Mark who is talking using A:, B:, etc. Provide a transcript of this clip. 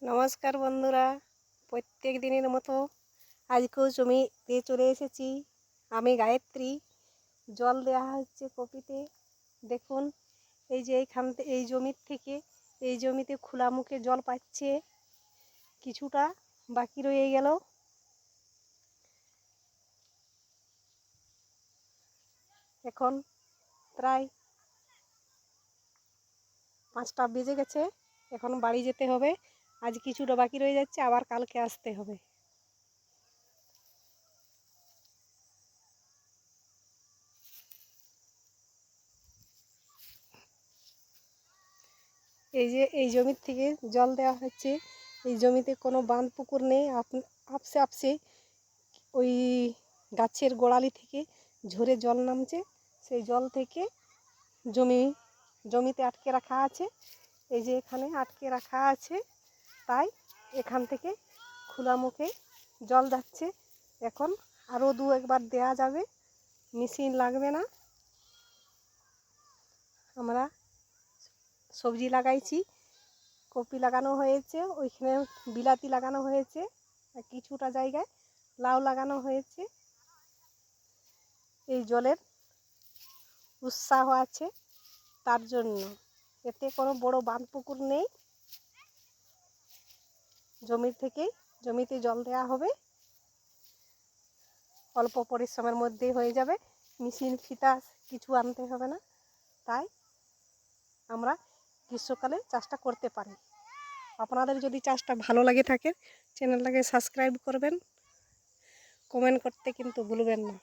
A: নমস্কার বন্ধুরা, প্রত্যেক দিনের মতো আজকেও জমিতে চলে এসেছি। আমি গায়ত্রী। জল দেওয়া হচ্ছে কপিতে। দেখুন, এই যে এই জমির থেকে এই জমিতে খোলা মুখে জল পাচ্ছে। কিছুটা বাকি রয়ে গেল। এখন প্রায় 5টা বেজে গেছে। এখন বাড়ি যেতে হবে। আজ কিছুটা বাকি রয়ে যাচ্ছে, আবার কালকে আসতে হবে। এই যে এই জমির থেকে জল দেওয়া হচ্ছে। এই জমিতে কোনো বাঁধ পুকুর নেই। আপসে আপসে ওই গাছের গোড়ালি থেকে ঝরে জল নামছে। সেই জল থেকে জমিতে আটকে রাখা আছে। এই যে এখানে আটকে রাখা আছে, তাই এখান থেকে খোলা মুখে জল যাচ্ছে। এখন আরও একবার দেয়া যাবে, মেশিন লাগবে না। আমরা সবজি লাগাইছি, কপি লাগানো হয়েছে, ওইখানে বিলাতি লাগানো হয়েছে, আর কিছুটা জায়গায় লাউ লাগানো হয়েছে। এই জলের উৎসাহ আছে তার জন্য। এতে কোনো বড় বাঁধ পুকুর নেই। জমিতে জল দেওয়া হবে, অল্প পরিশ্রমের মধ্যেই হয়ে যাবে। মেশিন ফিতা কিছু আনতে হবে না। তাই আমরা গ্রীষ্মকালে চাষটা করতে পারি। আপনাদের যদি চাষটা ভালো লাগে থাকে, চ্যানেলটাকে সাবস্ক্রাইব করবেন, কমেন্ট করতে কিন্তু ভুলবেন না।